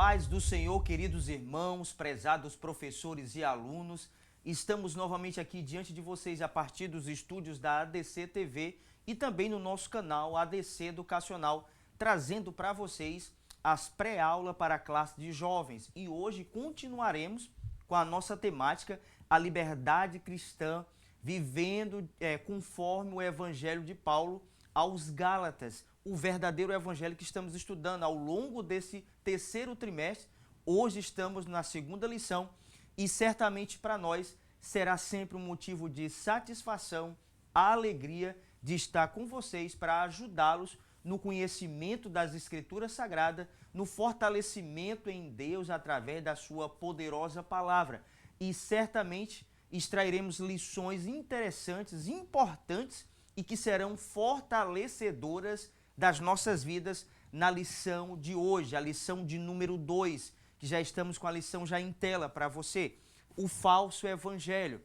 paz do Senhor, queridos irmãos, prezados professores e alunos. Estamos novamente aqui diante de vocês a partir dos estúdios da ADC TV e também no nosso canal ADC Educacional, trazendo para vocês as pré-aulas para a classe de jovens. E hoje continuaremos com a nossa temática, a liberdade cristã, vivendo conforme o Evangelho de Paulo aos Gálatas, o verdadeiro evangelho que estamos estudando ao longo desse terceiro trimestre. Hoje estamos na segunda lição e certamente para nós será sempre um motivo de satisfação, alegria de estar com vocês para ajudá-los no conhecimento das Escrituras Sagradas, no fortalecimento em Deus através da sua poderosa palavra. E certamente extrairemos lições interessantes, importantes e que serão fortalecedoras das nossas vidas na lição de hoje, a lição de número 2, que já estamos com a lição já em tela para você, o falso evangelho.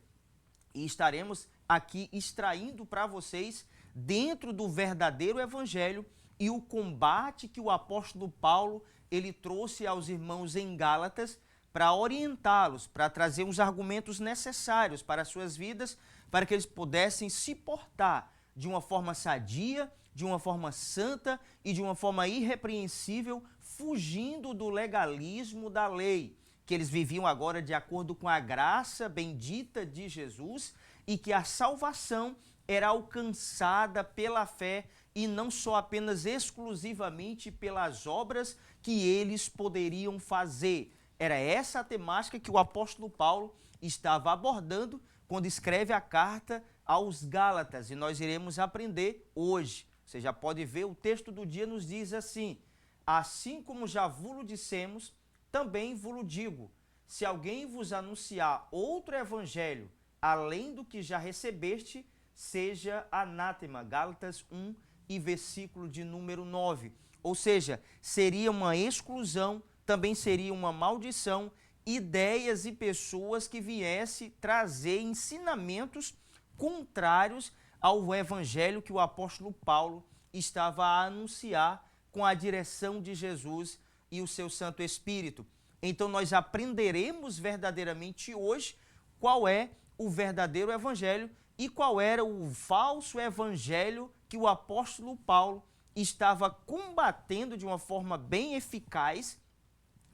E estaremos aqui extraindo para vocês, dentro do verdadeiro evangelho, e o combate que o apóstolo Paulo ele trouxe aos irmãos em Gálatas para orientá-los, para trazer os argumentos necessários para as suas vidas, para que eles pudessem se portar de uma forma sadia, de uma forma santa e de uma forma irrepreensível, fugindo do legalismo da lei, que eles viviam agora de acordo com a graça bendita de Jesus e que a salvação era alcançada pela fé e não só apenas exclusivamente pelas obras que eles poderiam fazer. Era essa a temática que o apóstolo Paulo estava abordando quando escreve a carta aos Gálatas, e nós iremos aprender hoje. Você já pode ver, o texto do dia nos diz assim: assim como já vos dissemos, também vos digo, se alguém vos anunciar outro evangelho, além do que já recebeste, seja anátema. Gálatas 1 e versículo de número 9. Ou seja, seria uma exclusão, também seria uma maldição, ideias e pessoas que viessem trazer ensinamentos contrários ao evangelho que o apóstolo Paulo estava a anunciar com a direção de Jesus e o seu Santo Espírito. Então nós aprenderemos verdadeiramente hoje qual é o verdadeiro evangelho e qual era o falso evangelho que o apóstolo Paulo estava combatendo de uma forma bem eficaz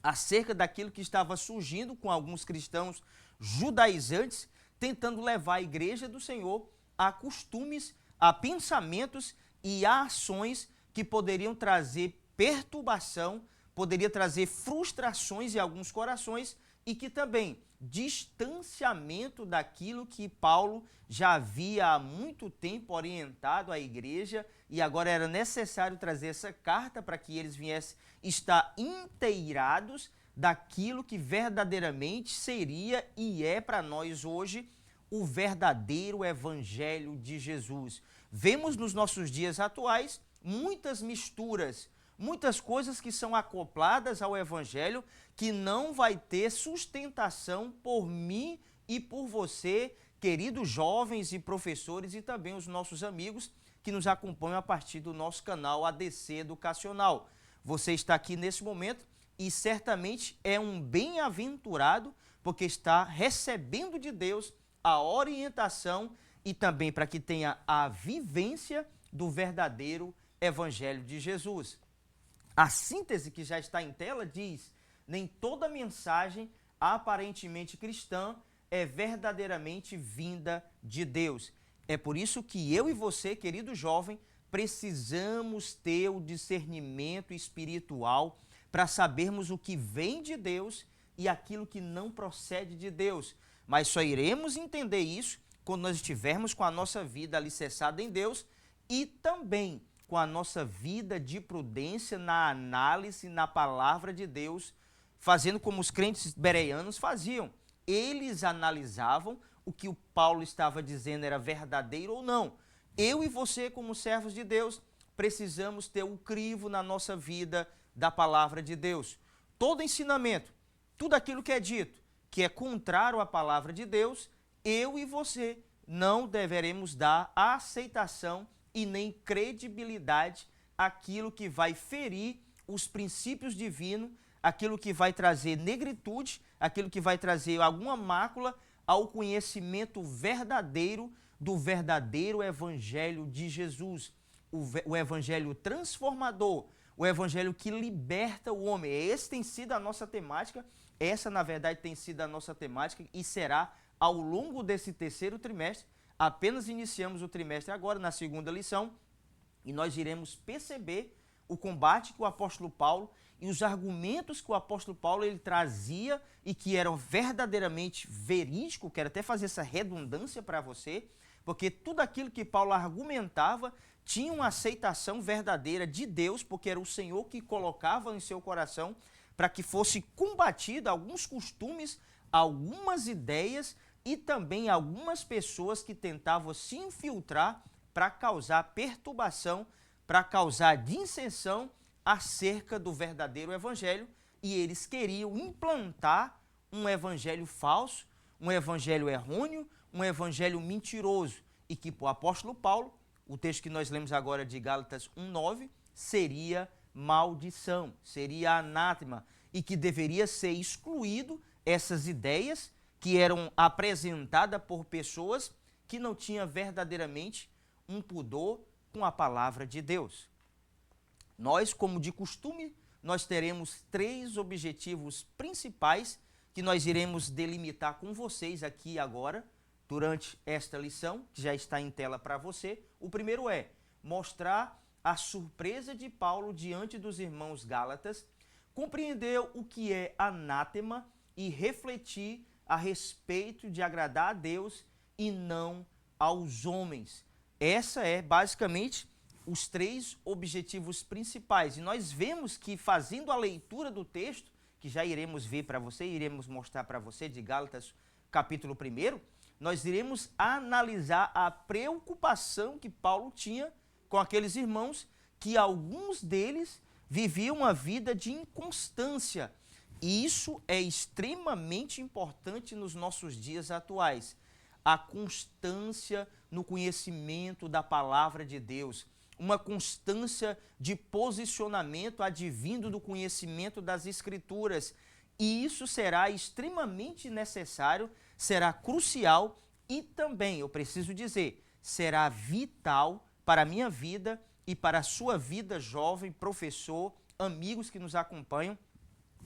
acerca daquilo que estava surgindo com alguns cristãos judaizantes, tentando levar a igreja do Senhor a costumes, a pensamentos e a ações que poderiam trazer perturbação, poderia trazer frustrações em alguns corações e que também distanciamento daquilo que Paulo já havia há muito tempo orientado à igreja, e agora era necessário trazer essa carta para que eles viessem estar inteirados daquilo que verdadeiramente seria e é para nós hoje o verdadeiro evangelho de Jesus. Vemos nos nossos dias atuais muitas misturas, muitas coisas que são acopladas ao evangelho que não vai ter sustentação por mim e por você, queridos jovens e professores e também os nossos amigos que nos acompanham a partir do nosso canal ADC Educacional. Você está aqui nesse momento e certamente é um bem-aventurado porque está recebendo de Deus a orientação e também para que tenha a vivência do verdadeiro evangelho de Jesus. A síntese que já está em tela diz: nem toda mensagem aparentemente cristã é verdadeiramente vinda de Deus. É por isso que eu e você, querido jovem, precisamos ter o discernimento espiritual para sabermos o que vem de Deus e aquilo que não procede de Deus. Mas só iremos entender isso quando nós estivermos com a nossa vida alicerçada em Deus e também com a nossa vida de prudência na análise na palavra de Deus, fazendo como os crentes bereanos faziam. Eles analisavam o que o Paulo estava dizendo era verdadeiro ou não. Eu e você, como servos de Deus, precisamos ter o crivo na nossa vida da palavra de Deus. Todo ensinamento, tudo aquilo que é dito, que é contrário à palavra de Deus, eu e você não deveremos dar a aceitação e nem credibilidade àquilo que vai ferir os princípios divinos, aquilo que vai trazer negritude, aquilo que vai trazer alguma mácula ao conhecimento verdadeiro do verdadeiro evangelho de Jesus. O evangelho transformador, o evangelho que liberta o homem. Essa tem sido a nossa temática, essa na verdade tem sido a nossa temática e será ao longo desse terceiro trimestre. Apenas iniciamos o trimestre agora, na segunda lição, e nós iremos perceber o combate que o apóstolo Paulo e os argumentos que o apóstolo Paulo ele trazia e que eram verdadeiramente verídicos. Quero até fazer essa redundância para você, porque tudo aquilo que Paulo argumentava tinha uma aceitação verdadeira de Deus, porque era o Senhor que colocava em seu coração para que fosse combatido alguns costumes, algumas ideias e também algumas pessoas que tentavam se infiltrar para causar perturbação, para causar dissensão acerca do verdadeiro evangelho, e eles queriam implantar um evangelho falso, um evangelho errôneo, um evangelho mentiroso, e que para o apóstolo Paulo, o texto que nós lemos agora de Gálatas 1:9, seria maldição, seria anátema, e que deveria ser excluído essas ideias que eram apresentadas por pessoas que não tinham verdadeiramente um pudor com a palavra de Deus. Nós, como de costume, nós teremos 3 objetivos principais que nós iremos delimitar com vocês aqui agora, durante esta lição, que já está em tela para você. O primeiro é mostrar a surpresa de Paulo diante dos irmãos Gálatas, compreender o que é anátema e refletir a respeito de agradar a Deus e não aos homens. Essa é basicamente os 3 objetivos principais. E nós vemos que, fazendo a leitura do texto, que já iremos ver para você, iremos mostrar para você, de Gálatas capítulo 1, nós iremos analisar a preocupação que Paulo tinha com aqueles irmãos, que alguns deles viviam uma vida de inconstância. E isso é extremamente importante nos nossos dias atuais. A constância no conhecimento da palavra de Deus, uma constância de posicionamento advindo do conhecimento das Escrituras. E isso será extremamente necessário, será crucial e também, eu preciso dizer, será vital para a minha vida e para a sua vida, jovem, professor, amigos que nos acompanham.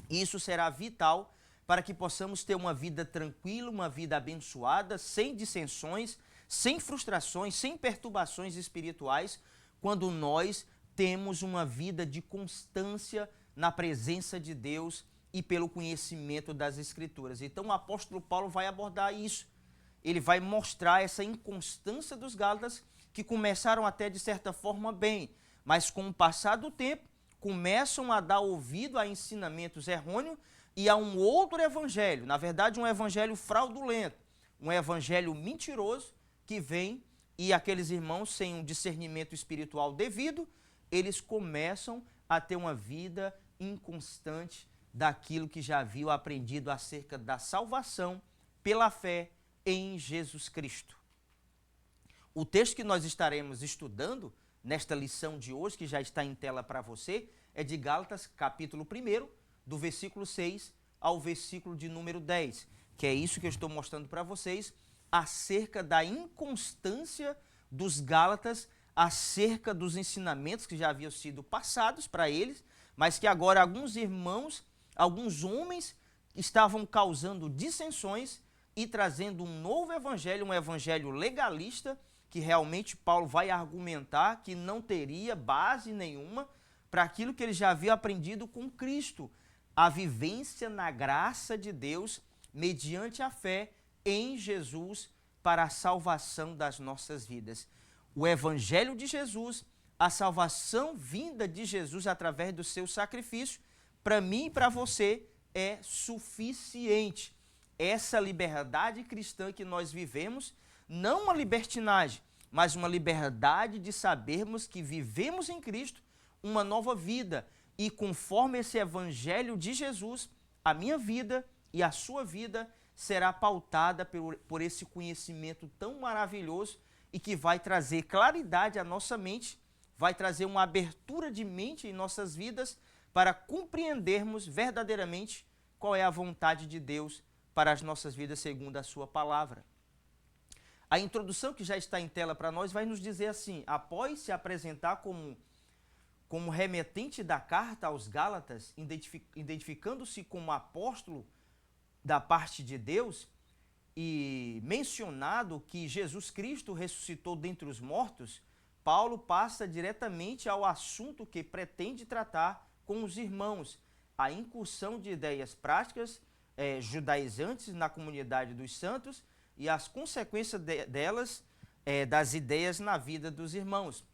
Isso será vital para que possamos ter uma vida tranquila, uma vida abençoada, sem dissensões, sem frustrações, sem perturbações espirituais, quando nós temos uma vida de constância na presença de Deus e pelo conhecimento das Escrituras. Então o apóstolo Paulo vai abordar isso. Ele vai mostrar essa inconstância dos Gálatas, que começaram até de certa forma bem, mas com o passar do tempo, começam a dar ouvido a ensinamentos errôneos e a um outro evangelho, na verdade um evangelho fraudulento, um evangelho mentiroso que vem, e aqueles irmãos sem um discernimento espiritual devido, eles começam a ter uma vida inconstante daquilo que já haviam aprendido acerca da salvação pela fé em Jesus Cristo. O texto que nós estaremos estudando nesta lição de hoje, que já está em tela para você, é de Gálatas, capítulo 1, do versículo 6 ao versículo de número 10, que é isso que eu estou mostrando para vocês, acerca da inconstância dos Gálatas, acerca dos ensinamentos que já haviam sido passados para eles, mas que agora alguns irmãos, alguns homens, estavam causando dissensões e trazendo um novo evangelho, um evangelho legalista, que realmente Paulo vai argumentar que não teria base nenhuma para aquilo que ele já havia aprendido com Cristo, a vivência na graça de Deus, mediante a fé em Jesus para a salvação das nossas vidas. O evangelho de Jesus, a salvação vinda de Jesus através do seu sacrifício, para mim e para você é suficiente. Essa liberdade cristã que nós vivemos, não uma libertinagem, mas uma liberdade de sabermos que vivemos em Cristo uma nova vida, e conforme esse evangelho de Jesus, a minha vida e a sua vida será pautada por esse conhecimento tão maravilhoso e que vai trazer claridade à nossa mente, vai trazer uma abertura de mente em nossas vidas para compreendermos verdadeiramente qual é a vontade de Deus para as nossas vidas segundo a sua palavra. A introdução que já está em tela para nós vai nos dizer assim: após se apresentar como remetente da carta aos Gálatas, identificando-se como apóstolo da parte de Deus, e mencionado que Jesus Cristo ressuscitou dentre os mortos, Paulo passa diretamente ao assunto que pretende tratar com os irmãos, a incursão de ideias práticas judaizantes na comunidade dos santos e as consequências delas, das ideias na vida dos irmãos.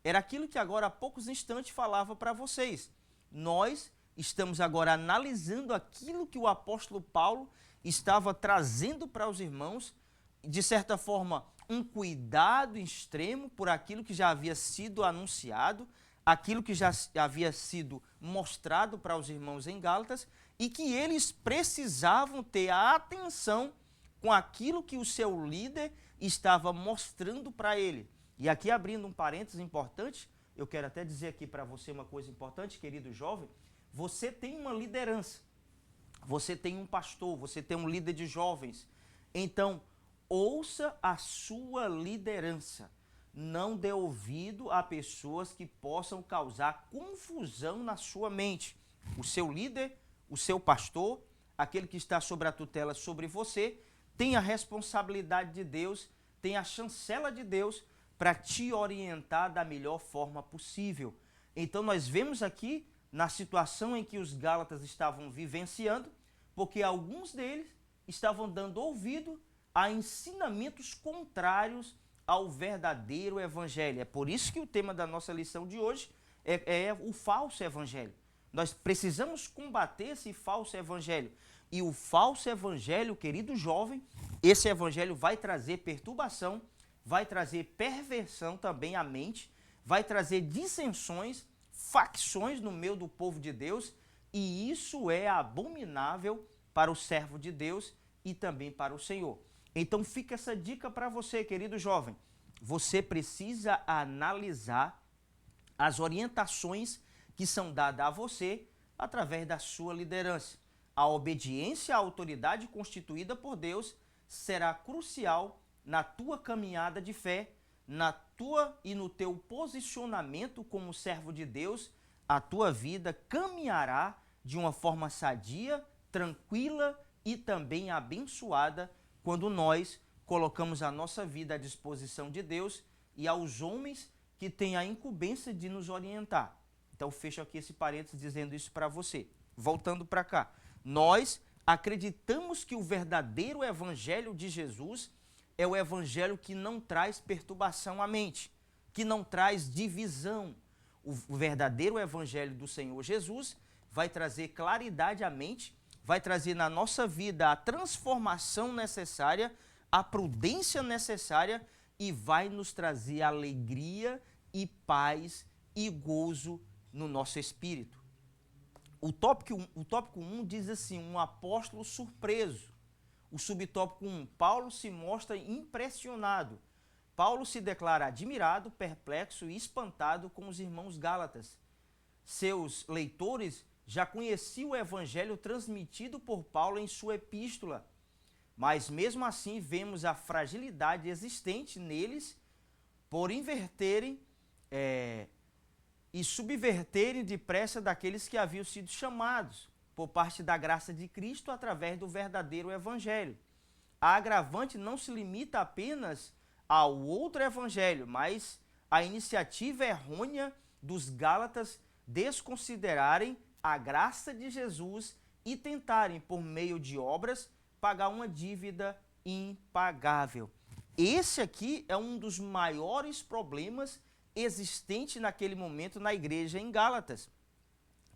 Era aquilo que agora há poucos instantes falava para vocês. Nós estamos agora analisando aquilo que o apóstolo Paulo estava trazendo para os irmãos, de certa forma, um cuidado extremo por aquilo que já havia sido anunciado, aquilo que já havia sido mostrado para os irmãos em Gálatas, e que eles precisavam ter a atenção com aquilo que o seu líder estava mostrando para ele. E aqui, abrindo um parênteses importante, eu quero até dizer aqui para você uma coisa importante, querido jovem: você tem uma liderança, você tem um pastor, você tem um líder de jovens. Então, ouça a sua liderança. Não dê ouvido a pessoas que possam causar confusão na sua mente. O seu líder, o seu pastor, aquele que está sobre a tutela sobre você, tem a responsabilidade de Deus, tem a chancela de Deus para te orientar da melhor forma possível. Então nós vemos aqui na situação em que os Gálatas estavam vivenciando, porque alguns deles estavam dando ouvido a ensinamentos contrários ao verdadeiro evangelho. É por isso que o tema da nossa lição de hoje é o falso evangelho. Nós precisamos combater esse falso evangelho. E o falso evangelho, querido jovem, esse evangelho vai trazer perturbação, vai trazer perversão também à mente, vai trazer dissensões, facções no meio do povo de Deus, e isso é abominável para o servo de Deus e também para o Senhor. Então fica essa dica para você, querido jovem. Você precisa analisar as orientações que são dadas a você através da sua liderança. A obediência à autoridade constituída por Deus será crucial na tua caminhada de fé, na tua e no teu posicionamento como servo de Deus. A tua vida caminhará de uma forma sadia, tranquila e também abençoada quando nós colocamos a nossa vida à disposição de Deus e aos homens que têm a incumbência de nos orientar. Então fecho aqui esse parênteses dizendo isso para você. Voltando para cá. Nós acreditamos que o verdadeiro evangelho de Jesus é o evangelho que não traz perturbação à mente, que não traz divisão. O verdadeiro evangelho do Senhor Jesus vai trazer claridade à mente, vai trazer na nossa vida a transformação necessária, a prudência necessária e vai nos trazer alegria e paz e gozo no nosso espírito. O tópico 1 diz assim: um apóstolo surpreso. O subtópico 1, Paulo se mostra impressionado. Paulo se declara admirado, perplexo e espantado com os irmãos Gálatas. Seus leitores já conheciam o evangelho transmitido por Paulo em sua epístola, mas mesmo assim vemos a fragilidade existente neles por inverterem e subverterem depressa daqueles que haviam sido chamados por parte da graça de Cristo através do verdadeiro evangelho. A agravante não se limita apenas ao outro evangelho, mas a iniciativa errônea dos Gálatas desconsiderarem a graça de Jesus e tentarem, por meio de obras, pagar uma dívida impagável. Esse aqui é um dos maiores problemas existente naquele momento na igreja em Gálatas.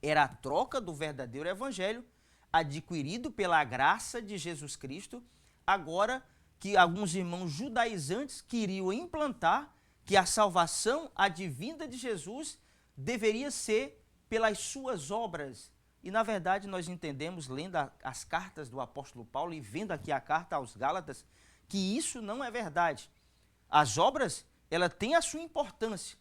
Era a troca do verdadeiro evangelho, adquirido pela graça de Jesus Cristo, agora que alguns irmãos judaizantes queriam implantar que a salvação advinda de Jesus deveria ser pelas suas obras. E na verdade nós entendemos, lendo as cartas do apóstolo Paulo e vendo aqui a carta aos Gálatas, que isso não é verdade. As obras, ela tem a sua importância,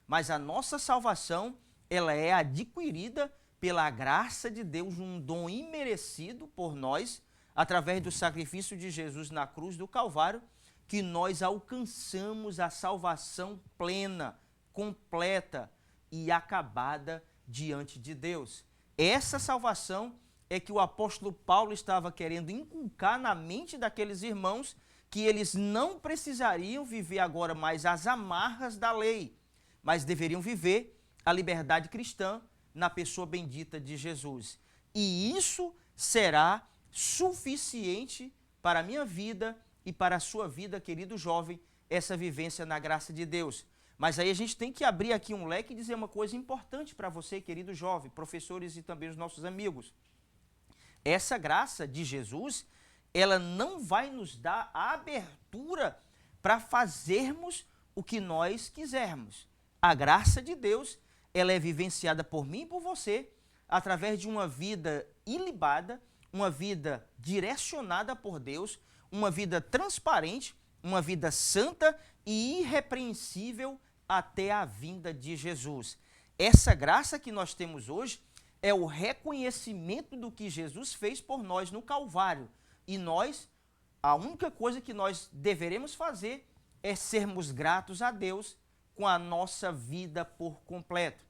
mas a nossa salvação, ela é adquirida pela graça de Deus, um dom imerecido por nós, através do sacrifício de Jesus na cruz do Calvário, que nós alcançamos a salvação plena, completa e acabada diante de Deus. Essa salvação é que o apóstolo Paulo estava querendo inculcar na mente daqueles irmãos, que eles não precisariam viver agora mais as amarras da lei, mas deveriam viver a liberdade cristã na pessoa bendita de Jesus. E isso será suficiente para a minha vida e para a sua vida, querido jovem, essa vivência na graça de Deus. Mas aí a gente tem que abrir aqui um leque e dizer uma coisa importante para você, querido jovem, professores e também os nossos amigos. Essa graça de Jesus, ela não vai nos dar a abertura para fazermos o que nós quisermos. A graça de Deus, ela é vivenciada por mim e por você, através de uma vida ilibada, uma vida direcionada por Deus, uma vida transparente, uma vida santa e irrepreensível até a vinda de Jesus. Essa graça que nós temos hoje é o reconhecimento do que Jesus fez por nós no Calvário. E nós, a única coisa que nós deveremos fazer é sermos gratos a Deus com a nossa vida por completo.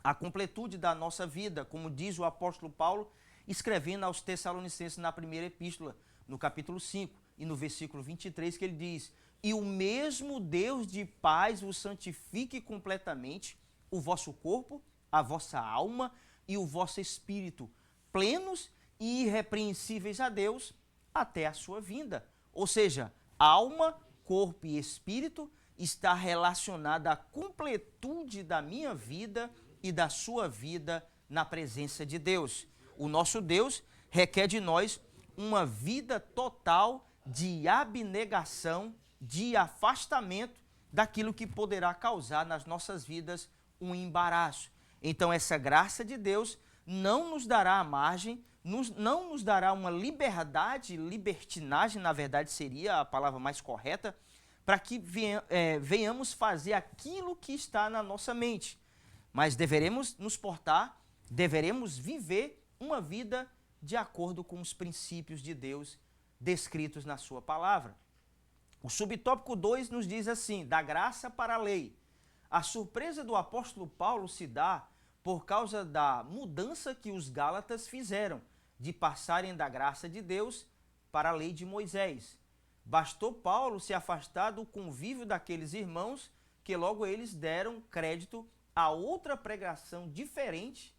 A completude da nossa vida, como diz o apóstolo Paulo, escrevendo aos Tessalonicenses na primeira epístola, no capítulo 5 e no versículo 23, que ele diz: e o mesmo Deus de paz vos santifique completamente o vosso corpo, a vossa alma e o vosso espírito, plenos e irrepreensíveis a Deus até a sua vinda. Ou seja, alma, corpo e espírito está relacionada à completude da minha vida e da sua vida na presença de Deus. O nosso Deus requer de nós uma vida total de abnegação, de afastamento daquilo que poderá causar nas nossas vidas um embaraço. Então essa graça de Deus não nos dará a margem, não nos dará uma liberdade, libertinagem, na verdade seria a palavra mais correta, para que venhamos fazer aquilo que está na nossa mente. Mas deveremos nos portar, deveremos viver uma vida de acordo com os princípios de Deus descritos na sua palavra. O subtópico 2 nos diz assim: da graça para a lei. A surpresa do apóstolo Paulo se dá por causa da mudança que os gálatas fizeram, de passarem da graça de Deus para a lei de Moisés. Bastou Paulo se afastar do convívio daqueles irmãos, que logo eles deram crédito a outra pregação diferente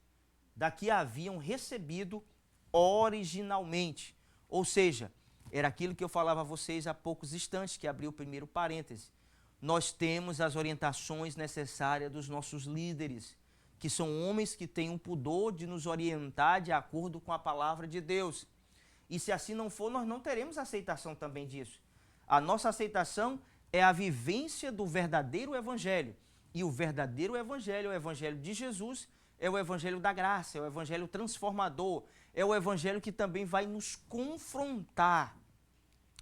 da que haviam recebido originalmente. Ou seja, era aquilo que eu falava a vocês há poucos instantes, que abriu o primeiro parêntese. Nós temos as orientações necessárias dos nossos líderes, que são homens que têm um pudor de nos orientar de acordo com a palavra de Deus. E se assim não for, nós não teremos aceitação também disso. A nossa aceitação é a vivência do verdadeiro evangelho. E o verdadeiro evangelho é o evangelho de Jesus, é o evangelho da graça, é o evangelho transformador, é o evangelho que também vai nos confrontar.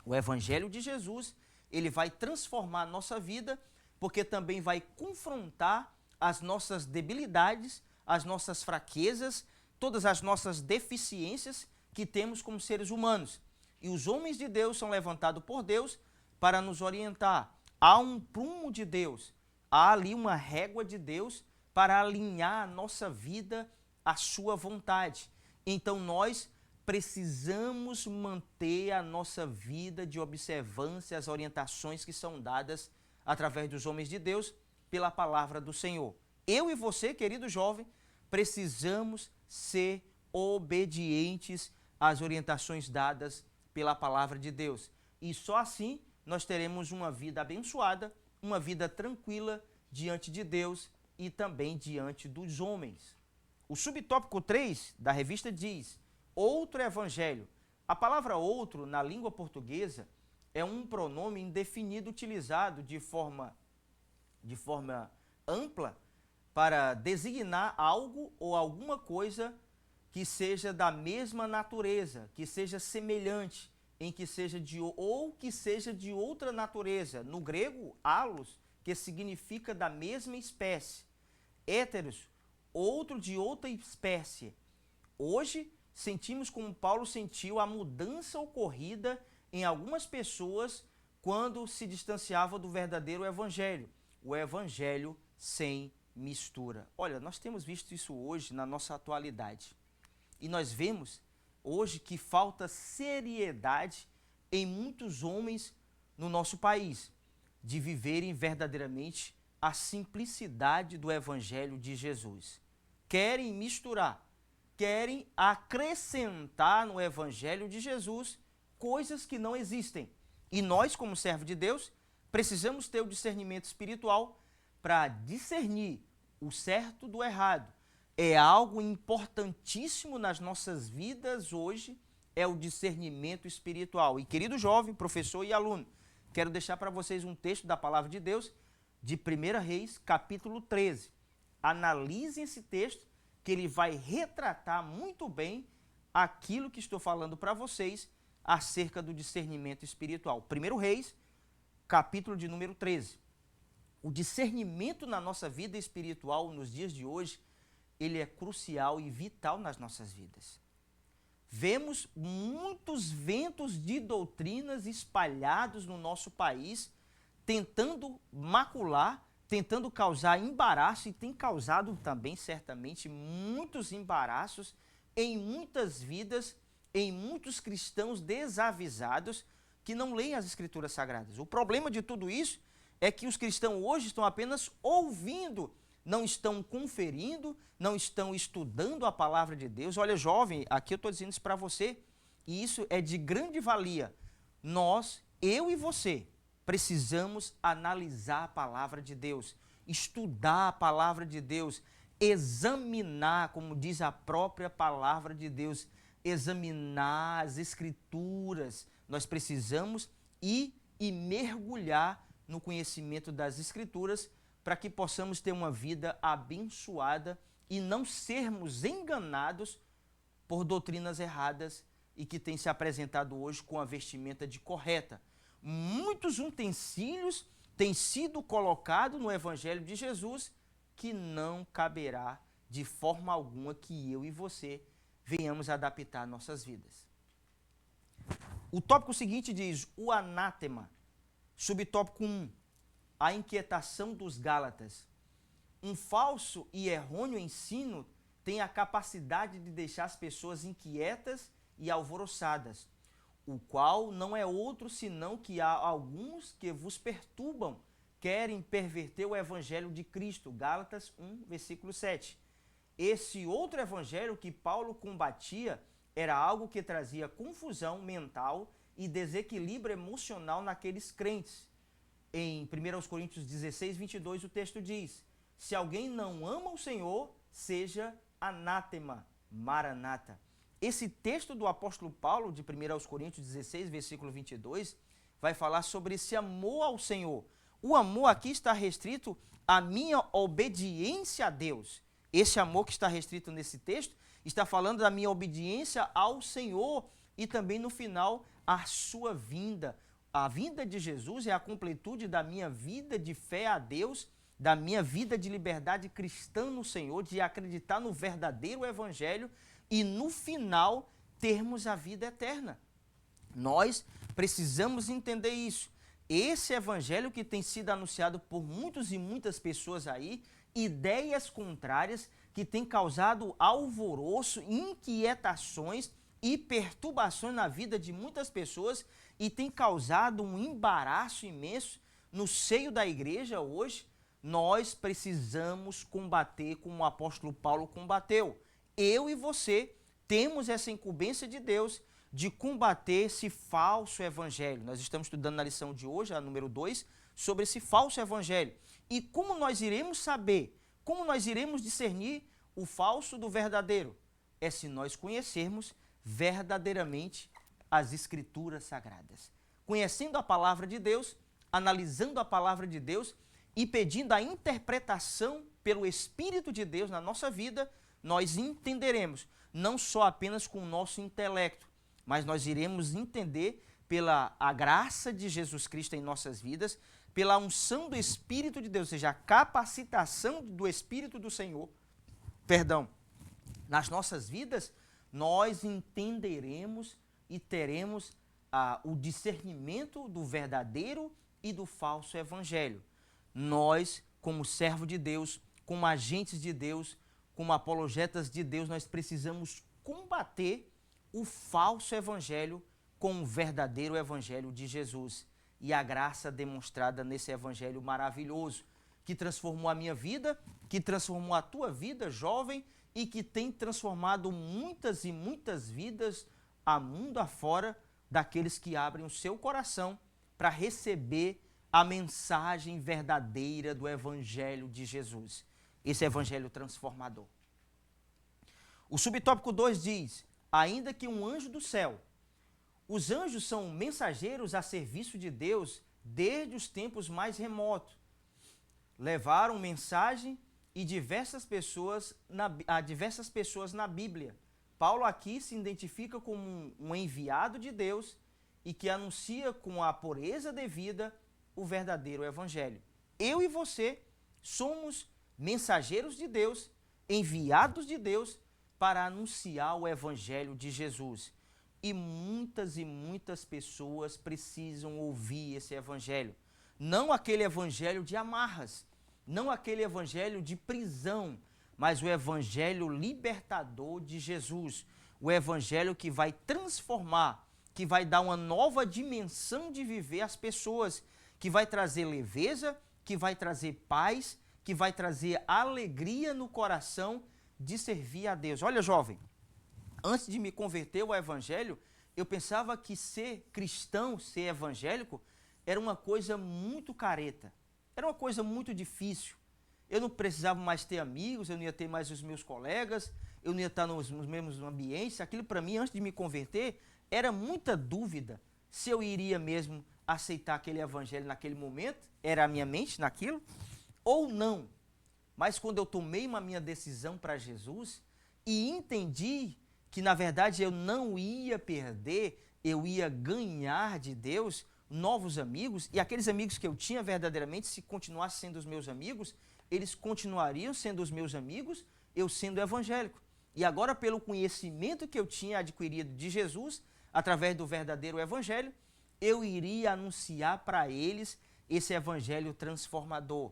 O evangelho de Jesus, ele vai transformar a nossa vida, porque também vai confrontar as nossas debilidades, as nossas fraquezas, todas as nossas deficiências que temos como seres humanos. E os homens de Deus são levantados por Deus para nos orientar. Há um prumo de Deus, há ali uma régua de Deus para alinhar a nossa vida à sua vontade. Então nós precisamos manter a nossa vida de observância às orientações que são dadas através dos homens de Deus pela palavra do Senhor. Eu e você, querido jovem, precisamos ser obedientes às orientações dadas pela palavra de Deus. E só assim nós teremos uma vida abençoada, uma vida tranquila diante de Deus e também diante dos homens. O subtópico 3 da revista diz: outro evangelho. A palavra outro, na língua portuguesa, é um pronome indefinido utilizado de forma ampla para designar algo ou alguma coisa que seja da mesma natureza, que seja semelhante, que seja de outra natureza. No grego, allos, que significa da mesma espécie. Héteros, outro de outra espécie. Hoje, sentimos como Paulo sentiu a mudança ocorrida em algumas pessoas quando se distanciavam do verdadeiro evangelho, o evangelho sem mistura. Olha, nós temos visto isso hoje na nossa atualidade. E nós vemos hoje que falta seriedade em muitos homens no nosso país, de viverem verdadeiramente a simplicidade do evangelho de Jesus. Querem misturar, querem acrescentar no evangelho de Jesus coisas que não existem. E nós, como servo de Deus, precisamos ter o discernimento espiritual para discernir o certo do errado. É algo importantíssimo nas nossas vidas hoje, é o discernimento espiritual. E querido jovem, professor e aluno, quero deixar para vocês um texto da palavra de Deus, de 1 Reis, capítulo 13. Analisem esse texto, que ele vai retratar muito bem aquilo que estou falando para vocês acerca do discernimento espiritual. 1 Reis, capítulo de número 13. O discernimento na nossa vida espiritual nos dias de hoje, ele é crucial e vital nas nossas vidas. Vemos muitos ventos de doutrinas espalhados no nosso país, tentando macular, tentando causar embaraço, e tem causado também, certamente, muitos embaraços em muitas vidas, em muitos cristãos desavisados que não leem as Escrituras Sagradas. O problema de tudo isso é que os cristãos hoje estão apenas ouvindo, não estão conferindo, não estão estudando a palavra de Deus. Olha, jovem, aqui eu estou dizendo isso para você, e isso é de grande valia. Nós, eu e você, precisamos analisar a palavra de Deus, estudar a palavra de Deus, examinar, como diz a própria palavra de Deus, examinar as Escrituras. Nós precisamos ir e mergulhar no conhecimento das Escrituras para que possamos ter uma vida abençoada e não sermos enganados por doutrinas erradas e que têm se apresentado hoje com a vestimenta de correta. Muitos utensílios têm sido colocados no Evangelho de Jesus que não caberá de forma alguma que eu e você venhamos adaptar nossas vidas. O tópico seguinte diz, o anátema. Subtópico 1, a inquietação dos Gálatas. Um falso e errôneo ensino tem a capacidade de deixar as pessoas inquietas e alvoroçadas, o qual não é outro senão que há alguns que vos perturbam, querem perverter o evangelho de Cristo. Gálatas 1, versículo 7. Esse outro evangelho que Paulo combatia era algo que trazia confusão mental e desequilíbrio emocional naqueles crentes. Em 1 Coríntios 16, 22, o texto diz, se alguém não ama o Senhor, seja anátema, maranata. Esse texto do apóstolo Paulo, de 1 Coríntios 16, versículo 22, vai falar sobre esse amor ao Senhor. O amor aqui está restrito à minha obediência a Deus. Esse amor que está restrito nesse texto está falando da minha obediência ao Senhor e também no final a sua vinda. A vinda de Jesus é a completude da minha vida de fé a Deus, da minha vida de liberdade cristã no Senhor, de acreditar no verdadeiro evangelho e no final termos a vida eterna. Nós precisamos entender isso. Esse evangelho que tem sido anunciado por muitos e muitas pessoas aí, ideias contrárias que têm causado alvoroço, inquietações e perturbações na vida de muitas pessoas e tem causado um embaraço imenso no seio da igreja hoje. Nós precisamos combater como o apóstolo Paulo combateu. Eu e você temos essa incumbência de Deus de combater esse falso evangelho. Nós estamos estudando na lição de hoje, a número 2, sobre esse falso evangelho. E como nós iremos saber, como nós iremos discernir o falso do verdadeiro? É se nós conhecermos verdadeiramente as Escrituras Sagradas. Conhecendo a palavra de Deus, analisando a palavra de Deus e pedindo a interpretação pelo Espírito de Deus na nossa vida, nós entenderemos, não só apenas com o nosso intelecto, mas nós iremos entender pela a graça de Jesus Cristo em nossas vidas, pela unção do Espírito de Deus, ou seja, a capacitação do Espírito do Senhor, nas nossas vidas, nós entenderemos e teremos o discernimento do verdadeiro e do falso evangelho. Nós, como servo de Deus, como agentes de Deus, como apologetas de Deus, nós precisamos combater o falso evangelho com o verdadeiro evangelho de Jesus e a graça demonstrada nesse evangelho maravilhoso, que transformou a minha vida, que transformou a tua vida, jovem, e que tem transformado muitas e muitas vidas a mundo afora daqueles que abrem o seu coração para receber a mensagem verdadeira do evangelho de Jesus, esse evangelho transformador. O subtópico 2 diz: ainda que um anjo do céu. Os anjos são mensageiros a serviço de Deus desde os tempos mais remotos. Levaram mensagem a diversas pessoas na Bíblia. Paulo aqui se identifica como um enviado de Deus e que anuncia com a pureza devida o verdadeiro evangelho. Eu e você somos mensageiros de Deus, enviados de Deus para anunciar o evangelho de Jesus. E muitas pessoas precisam ouvir esse evangelho. Não aquele evangelho de amarras, não aquele evangelho de prisão, mas o evangelho libertador de Jesus. O evangelho que vai transformar, que vai dar uma nova dimensão de viver às pessoas, que vai trazer leveza, que vai trazer paz, que vai trazer alegria no coração de servir a Deus. Olha, jovem, antes de me converter ao evangelho, eu pensava que ser cristão, ser evangélico, era uma coisa muito careta. Era uma coisa muito difícil. Eu não precisava mais ter amigos, eu não ia ter mais os meus colegas, eu não ia estar nos mesmos ambientes. Aquilo para mim, antes de me converter, era muita dúvida se eu iria mesmo aceitar aquele evangelho naquele momento, era a minha mente naquilo, ou não. Mas quando eu tomei uma minha decisão para Jesus e entendi que na verdade eu não ia perder, eu ia ganhar de Deus novos amigos, e aqueles amigos que eu tinha verdadeiramente, se continuassem sendo os meus amigos, eles continuariam sendo os meus amigos, eu sendo evangélico. E agora, pelo conhecimento que eu tinha adquirido de Jesus, através do verdadeiro evangelho, eu iria anunciar para eles esse evangelho transformador.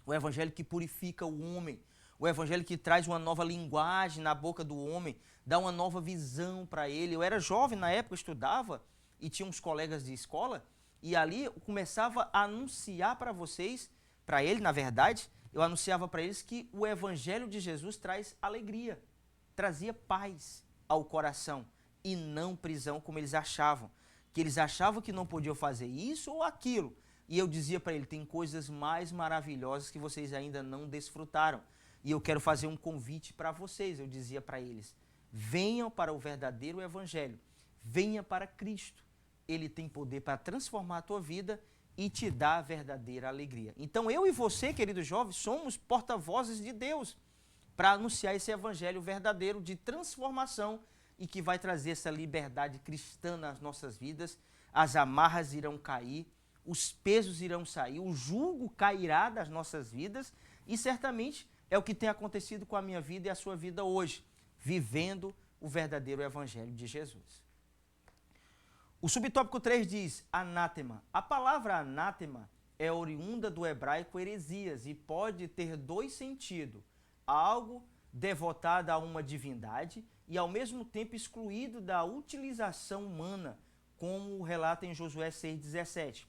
O evangelho que purifica o homem, o evangelho que traz uma nova linguagem na boca do homem, dá uma nova visão para ele. Eu era jovem na época, eu estudava e tinha uns colegas de escola, e ali eu começava a anunciar para vocês, para ele, na verdade, eu anunciava para eles que o evangelho de Jesus traz alegria, trazia paz ao coração e não prisão, como eles achavam. Que eles achavam que não podiam fazer isso ou aquilo. E eu dizia para ele, tem coisas mais maravilhosas que vocês ainda não desfrutaram. E eu quero fazer um convite para vocês. Eu dizia para eles, venham para o verdadeiro evangelho. Venha para Cristo. Ele tem poder para transformar a tua vida e te dar a verdadeira alegria. Então eu e você, queridos jovens, somos porta-vozes de Deus para anunciar esse evangelho verdadeiro de transformação e que vai trazer essa liberdade cristã nas nossas vidas. As amarras irão cair, os pesos irão sair, o jugo cairá das nossas vidas e certamente é o que tem acontecido com a minha vida e a sua vida hoje, vivendo o verdadeiro evangelho de Jesus. O subtópico 3 diz, anátema. A palavra anátema é oriunda do hebraico heresias e pode ter dois sentidos. Algo devotado a uma divindade e ao mesmo tempo excluído da utilização humana, como relata em Josué 6,17.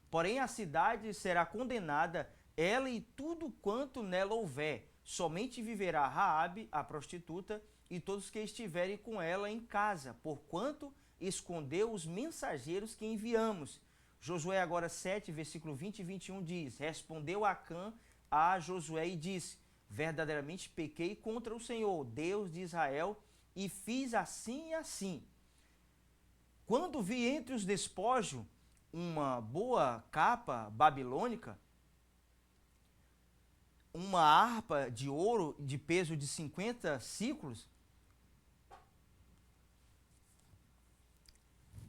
Porém a cidade será condenada, ela e tudo quanto nela houver. Somente viverá Raabe, a prostituta, e todos que estiverem com ela em casa, porquanto escondeu os mensageiros que enviamos. Josué agora 7, versículo 20 e 21 diz, respondeu Acã a Josué e disse, verdadeiramente pequei contra o Senhor, Deus de Israel, e fiz assim e assim. Quando vi entre os despojos uma boa capa babilônica, uma harpa de ouro de peso de 50 ciclos,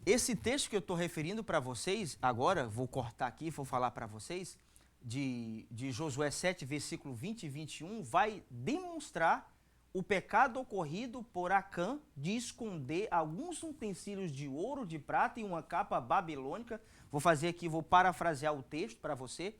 esse texto que eu estou referindo para vocês, agora vou cortar aqui, vou falar para vocês, de Josué 7, versículo 20 e 21, vai demonstrar o pecado ocorrido por Acã de esconder alguns utensílios de ouro, de prata e uma capa babilônica. Vou fazer aqui, vou parafrasear o texto para você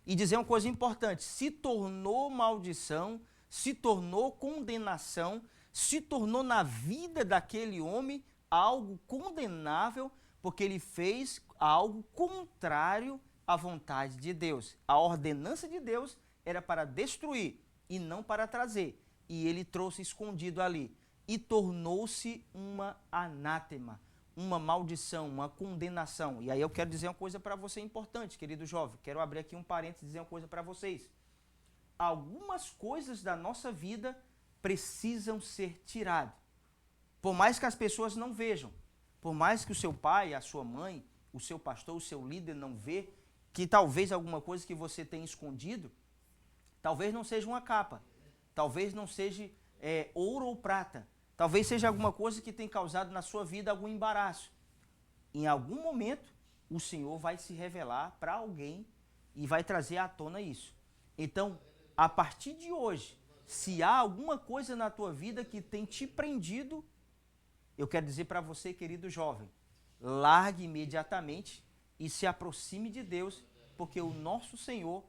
e dizer uma coisa importante: se tornou maldição, se tornou condenação, se tornou na vida daquele homem algo condenável, porque ele fez algo contrário à vontade de Deus. A ordenança de Deus era para destruir e não para trazer. E ele trouxe escondido ali. E tornou-se uma anátema, uma maldição, uma condenação. E aí eu quero dizer uma coisa para você importante, querido jovem. Quero abrir aqui um parênteses e dizer uma coisa para vocês. Algumas coisas da nossa vida precisam ser tiradas. Por mais que as pessoas não vejam, por mais que o seu pai, a sua mãe, o seu pastor, o seu líder não vê, que talvez alguma coisa que você tenha escondido, talvez não seja uma capa, talvez não seja ouro ou prata, talvez seja alguma coisa que tenha causado na sua vida algum embaraço. Em algum momento, o Senhor vai se revelar para alguém e vai trazer à tona isso. Então, a partir de hoje, se há alguma coisa na tua vida que tem te prendido, eu quero dizer para você, querido jovem, largue imediatamente e se aproxime de Deus, porque o nosso Senhor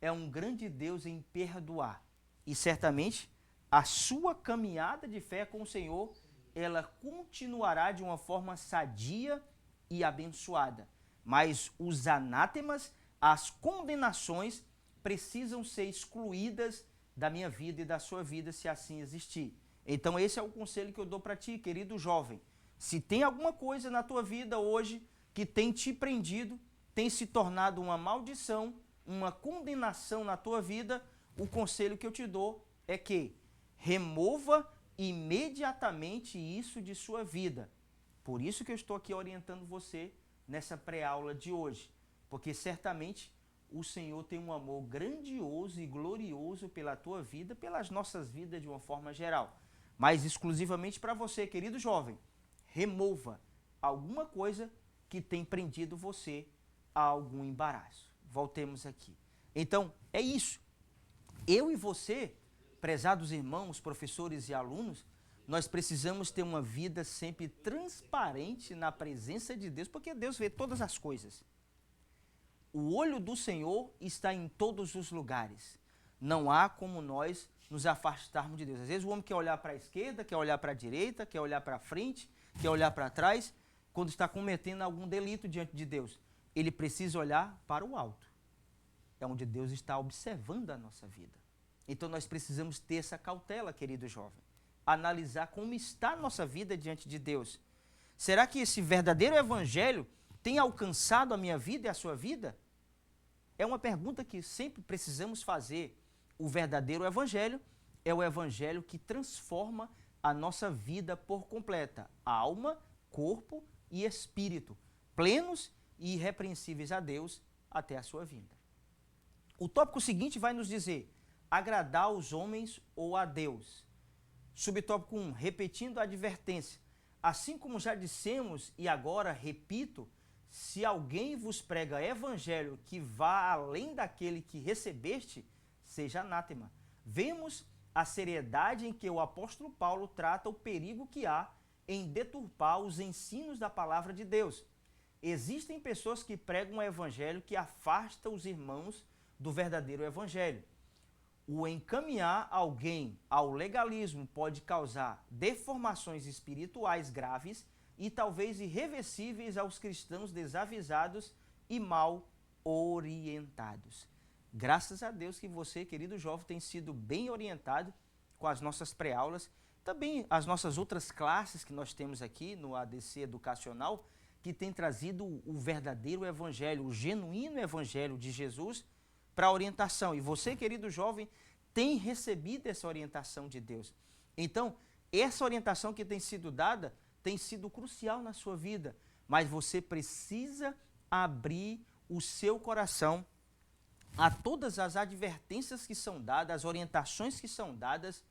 é um grande Deus em perdoar. E certamente a sua caminhada de fé com o Senhor, ela continuará de uma forma sadia e abençoada. Mas os anátemas, as condenações, precisam ser excluídas da minha vida e da sua vida, se assim existir. Então esse é o conselho que eu dou para ti, querido jovem. Se tem alguma coisa na tua vida hoje que tem te prendido, tem se tornado uma maldição, uma condenação na tua vida, o conselho que eu te dou é que remova imediatamente isso de sua vida. Por isso que eu estou aqui orientando você nessa pré-aula de hoje, porque certamente o Senhor tem um amor grandioso e glorioso pela tua vida, pelas nossas vidas de uma forma geral. Mas exclusivamente para você, querido jovem, remova alguma coisa que tem prendido você a algum embaraço. Voltemos aqui. Então, é isso. Eu e você, prezados irmãos, professores e alunos, nós precisamos ter uma vida sempre transparente na presença de Deus, porque Deus vê todas as coisas. O olho do Senhor está em todos os lugares. Não há como nós nos afastarmos de Deus. Às vezes o homem quer olhar para a esquerda, quer olhar para a direita, quer olhar para frente, quer olhar para trás, quando está cometendo algum delito diante de Deus. Ele precisa olhar para o alto. É onde Deus está observando a nossa vida. Então nós precisamos ter essa cautela, querido jovem. Analisar como está a nossa vida diante de Deus. Será que esse verdadeiro evangelho tem alcançado a minha vida e a sua vida? É uma pergunta que sempre precisamos fazer. O verdadeiro evangelho é o evangelho que transforma a nossa vida por completa, alma, corpo e espírito, plenos e irrepreensíveis a Deus até a sua vinda. O tópico seguinte vai nos dizer: agradar aos homens ou a Deus. Subtópico 1, repetindo a advertência. Assim como já dissemos e agora repito, se alguém vos prega evangelho que vá além daquele que recebeste, seja anátema. Vemos a seriedade em que o apóstolo Paulo trata o perigo que há em deturpar os ensinos da palavra de Deus. Existem pessoas que pregam um evangelho que afasta os irmãos do verdadeiro evangelho. O encaminhar alguém ao legalismo pode causar deformações espirituais graves e talvez irreversíveis aos cristãos desavisados e mal orientados. Graças a Deus que você, querido jovem, tem sido bem orientado com as nossas pré-aulas, também as nossas outras classes que nós temos aqui no ADC Educacional, que tem trazido o verdadeiro evangelho, o genuíno evangelho de Jesus para a orientação. E você, querido jovem, tem recebido essa orientação de Deus. Então, essa orientação que tem sido dada tem sido crucial na sua vida, mas você precisa abrir o seu coração a todas as advertências que são dadas, as orientações que são dadas,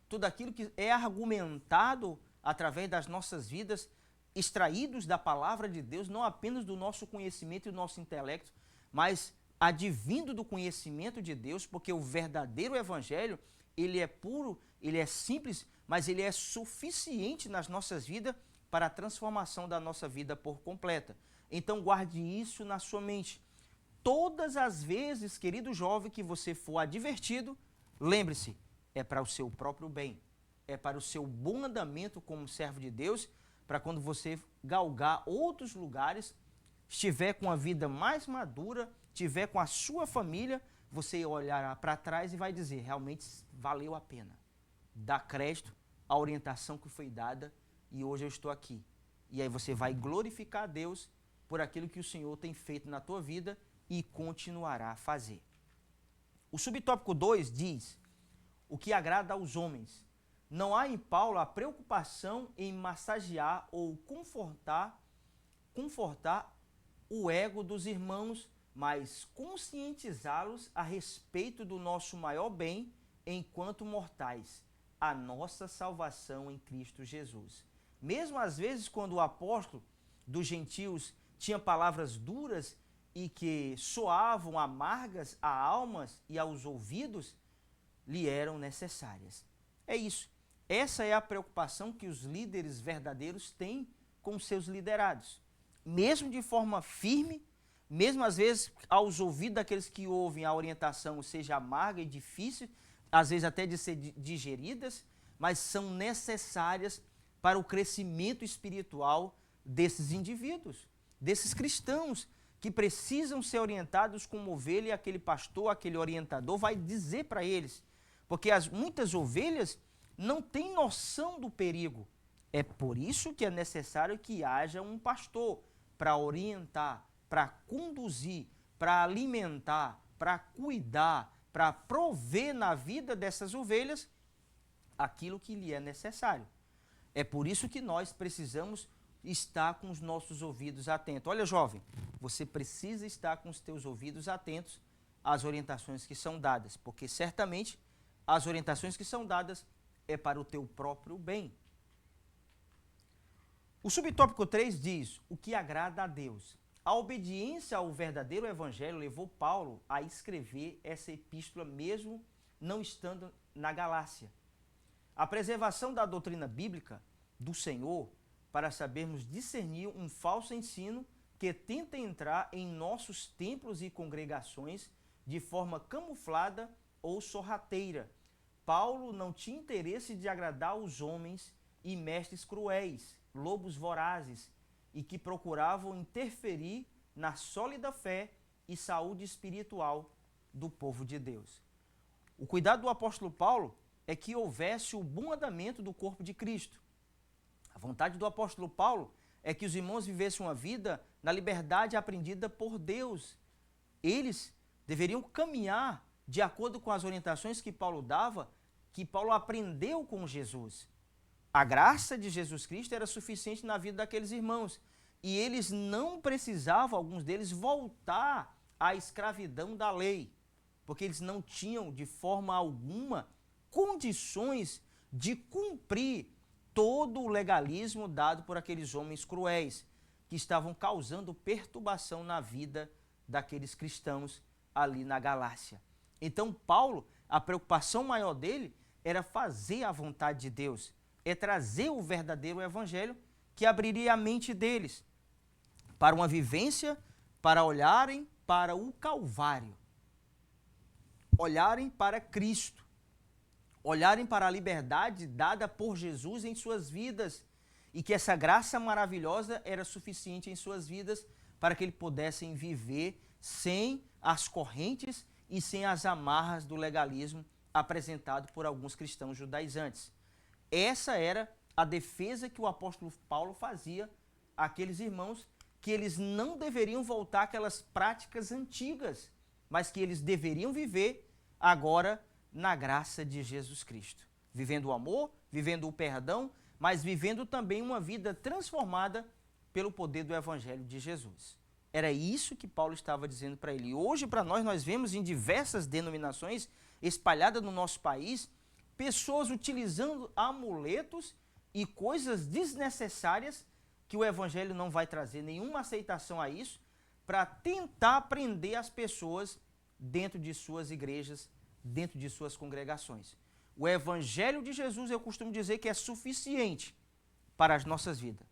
tudo aquilo que é argumentado através das nossas vidas, extraídos da palavra de Deus, não apenas do nosso conhecimento e do nosso intelecto, mas advindo do conhecimento de Deus, porque o verdadeiro evangelho, ele é puro, ele é simples, mas ele é suficiente nas nossas vidas para a transformação da nossa vida por completa. Então guarde isso na sua mente. Todas as vezes, querido jovem, que você for advertido, lembre-se, é para o seu próprio bem, é para o seu bom andamento como servo de Deus, para quando você galgar outros lugares, estiver com a vida mais madura, estiver com a sua família, você olhará para trás e vai dizer, realmente valeu a pena. Dá crédito à orientação que foi dada e hoje eu estou aqui. E aí você vai glorificar a Deus por aquilo que o Senhor tem feito na tua vida e continuará a fazer. O subtópico 2 diz, o que agrada aos homens. Não há em Paulo a preocupação em massagear ou confortar o ego dos irmãos, mas conscientizá-los a respeito do nosso maior bem enquanto mortais, a nossa salvação em Cristo Jesus. Mesmo às vezes quando o apóstolo dos gentios tinha palavras duras e que soavam amargas a almas e aos ouvidos, lhe eram necessárias. É isso. Essa é a preocupação que os líderes verdadeiros têm com seus liderados. Mesmo de forma firme, mesmo às vezes aos ouvidos daqueles que ouvem a orientação seja amarga e difícil, às vezes até de ser digeridas, mas são necessárias para o crescimento espiritual desses indivíduos, desses cristãos que precisam ser orientados como ovelha, e aquele pastor, aquele orientador vai dizer para eles, porque muitas ovelhas não têm noção do perigo. É por isso que é necessário que haja um pastor para orientar, para conduzir, para alimentar, para cuidar, para prover na vida dessas ovelhas aquilo que lhe é necessário. É por isso que nós precisamos estar com os nossos ouvidos atentos. Olha, jovem, você precisa estar com os teus ouvidos atentos às orientações que são dadas, porque certamente as orientações que são dadas é para o teu próprio bem. O subtópico 3 diz, o que agrada a Deus. A obediência ao verdadeiro evangelho levou Paulo a escrever essa epístola mesmo não estando na Galácia. A preservação da doutrina bíblica do Senhor para sabermos discernir um falso ensino que tenta entrar em nossos templos e congregações de forma camuflada ou sorrateira. Paulo não tinha interesse de agradar os homens e mestres cruéis, lobos vorazes, e que procuravam interferir na sólida fé e saúde espiritual do povo de Deus. O cuidado do apóstolo Paulo é que houvesse o bom andamento do corpo de Cristo. A vontade do apóstolo Paulo é que os irmãos vivessem uma vida na liberdade aprendida por Deus. Eles deveriam caminhar de acordo com as orientações que Paulo dava, que Paulo aprendeu com Jesus. A graça de Jesus Cristo era suficiente na vida daqueles irmãos. E eles não precisavam, alguns deles, voltar à escravidão da lei, porque eles não tinham, de forma alguma, condições de cumprir todo o legalismo dado por aqueles homens cruéis, que estavam causando perturbação na vida daqueles cristãos ali na Galácia. Então, Paulo, a preocupação maior dele era fazer a vontade de Deus, é trazer o verdadeiro evangelho que abriria a mente deles para uma vivência, para olharem para o Calvário, olharem para Cristo, olharem para a liberdade dada por Jesus em suas vidas e que essa graça maravilhosa era suficiente em suas vidas para que eles pudessem viver sem as correntes e sem as amarras do legalismo apresentado por alguns cristãos judaizantes. Essa era a defesa que o apóstolo Paulo fazia àqueles irmãos, que eles não deveriam voltar àquelas práticas antigas, mas que eles deveriam viver agora na graça de Jesus Cristo. Vivendo o amor, vivendo o perdão, mas vivendo também uma vida transformada pelo poder do Evangelho de Jesus. Era isso que Paulo estava dizendo para ele. E hoje, para nós vemos em diversas denominações espalhadas no nosso país, pessoas utilizando amuletos e coisas desnecessárias que o Evangelho não vai trazer nenhuma aceitação a isso, para tentar prender as pessoas dentro de suas igrejas, dentro de suas congregações. O Evangelho de Jesus, eu costumo dizer que é suficiente para as nossas vidas.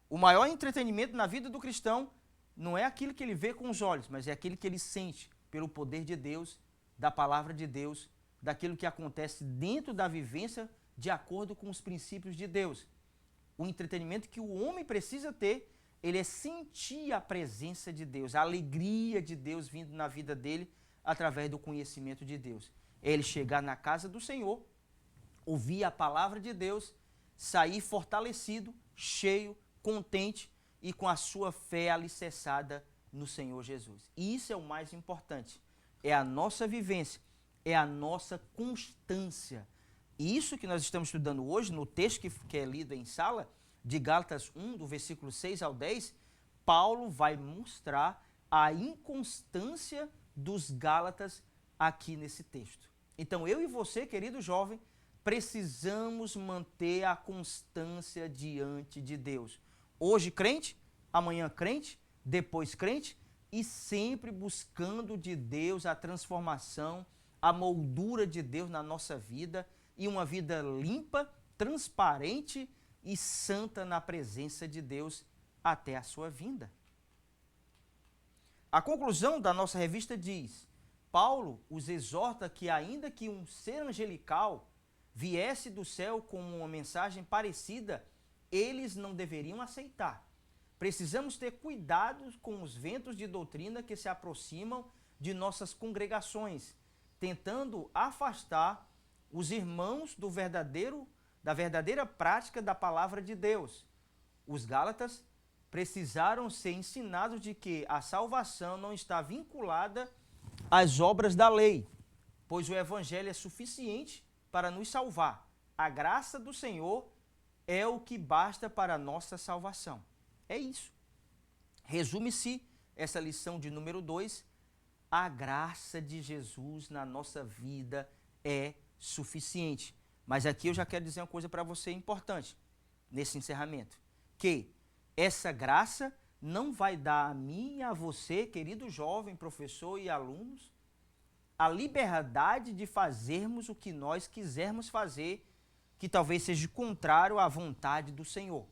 O maior entretenimento na vida do cristão não é aquilo que ele vê com os olhos, mas é aquilo que ele sente pelo poder de Deus, da palavra de Deus, daquilo que acontece dentro da vivência de acordo com os princípios de Deus. O entretenimento que o homem precisa ter, ele é sentir a presença de Deus, a alegria de Deus vindo na vida dele através do conhecimento de Deus. É ele chegar na casa do Senhor, ouvir a palavra de Deus, sair fortalecido, cheio, contente e com a sua fé alicerçada no Senhor Jesus. E isso é o mais importante, é a nossa vivência, é a nossa constância. E isso que nós estamos estudando hoje, no texto que é lido em sala, de Gálatas 1, do versículo 6 ao 10, Paulo vai mostrar a inconstância dos Gálatas aqui nesse texto. Então, eu e você, querido jovem, precisamos manter a constância diante de Deus. Hoje crente, amanhã crente, depois crente, e sempre buscando de Deus a transformação, a moldura de Deus na nossa vida e uma vida limpa, transparente e santa na presença de Deus até a sua vinda. A conclusão da nossa revista diz: Paulo os exorta que, ainda que um ser angelical viesse do céu com uma mensagem parecida, eles não deveriam aceitar. Precisamos ter cuidado com os ventos de doutrina que se aproximam de nossas congregações, tentando afastar os irmãos da verdadeira prática da palavra de Deus. Os Gálatas precisaram ser ensinados de que a salvação não está vinculada às obras da lei, pois o Evangelho é suficiente para nos salvar. A graça do Senhor é o que basta para a nossa salvação. É isso. Resume-se essa lição de número 2. A graça de Jesus na nossa vida é suficiente. Mas aqui eu já quero dizer uma coisa para você importante nesse encerramento, que essa graça não vai dar a mim e a você, querido jovem, professor e alunos, a liberdade de fazermos o que nós quisermos fazer, que talvez seja contrário à vontade do Senhor.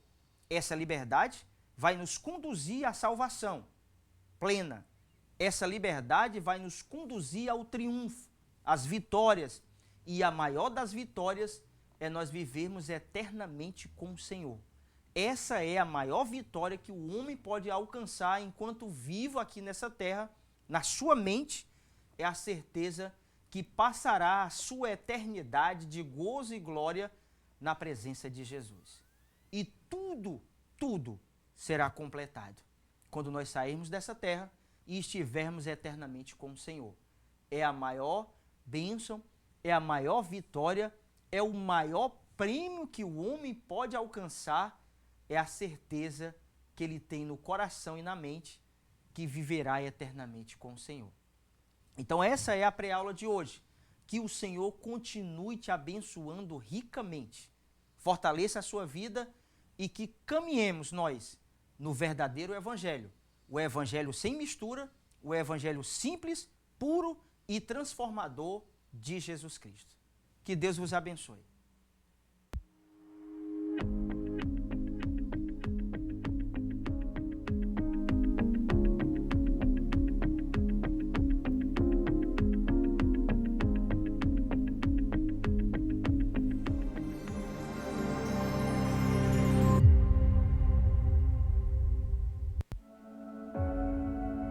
Essa liberdade vai nos conduzir à salvação plena. Essa liberdade vai nos conduzir ao triunfo, às vitórias. E a maior das vitórias é nós vivermos eternamente com o Senhor. Essa é a maior vitória que o homem pode alcançar enquanto vivo aqui nessa terra, na sua mente, é a certeza que passará a sua eternidade de gozo e glória na presença de Jesus. E tudo será completado quando nós sairmos dessa terra e estivermos eternamente com o Senhor. É a maior bênção, é a maior vitória, é o maior prêmio que o homem pode alcançar, é a certeza que ele tem no coração e na mente que viverá eternamente com o Senhor. Então essa é a pré-aula de hoje. Que o Senhor continue te abençoando ricamente, fortaleça a sua vida e que caminhemos nós no verdadeiro Evangelho. O Evangelho sem mistura, o Evangelho simples, puro e transformador de Jesus Cristo. Que Deus vos abençoe.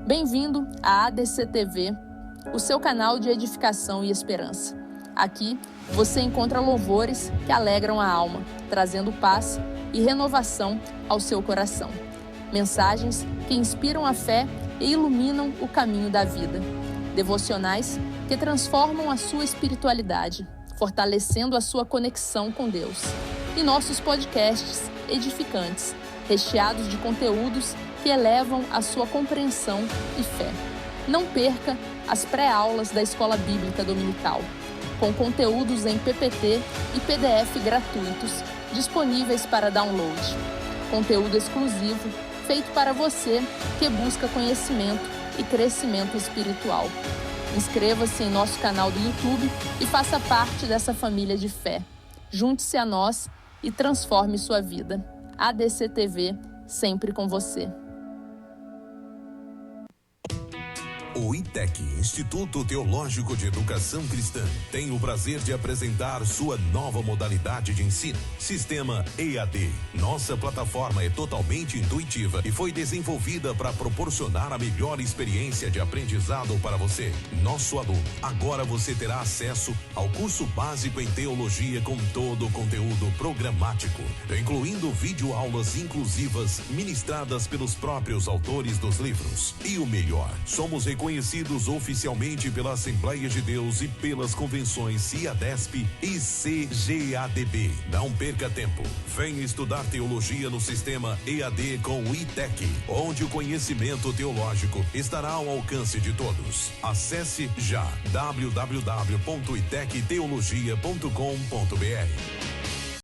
Bem-vindo à ADC TV, o seu canal de edificação e esperança. Aqui você encontra louvores que alegram a alma, trazendo paz e renovação ao seu coração. Mensagens que inspiram a fé e iluminam o caminho da vida. Devocionais que transformam a sua espiritualidade, fortalecendo a sua conexão com Deus. E nossos podcasts edificantes, recheados de conteúdos que elevam a sua compreensão e fé. Não perca as pré-aulas da Escola Bíblica Dominical, com conteúdos em PPT e PDF gratuitos, disponíveis para download. Conteúdo exclusivo, feito para você que busca conhecimento e crescimento espiritual. Inscreva-se em nosso canal do YouTube e faça parte dessa família de fé. Junte-se a nós e transforme sua vida. ADC TV, sempre com você. O ITEC, Instituto Teológico de Educação Cristã, tem o prazer de apresentar sua nova modalidade de ensino, Sistema EAD. Nossa plataforma é totalmente intuitiva e foi desenvolvida para proporcionar a melhor experiência de aprendizado para você, nosso aluno. Agora você terá acesso ao curso básico em teologia com todo o conteúdo programático, incluindo videoaulas inclusivas ministradas pelos próprios autores dos livros. E o melhor, somos reconhecidos oficialmente pela Assembleia de Deus e pelas convenções CIADESP e CGADB. Não perca tempo. Venha estudar teologia no sistema EAD com o ITEC, onde o conhecimento teológico estará ao alcance de todos. Acesse já www.itecteologia.com.br.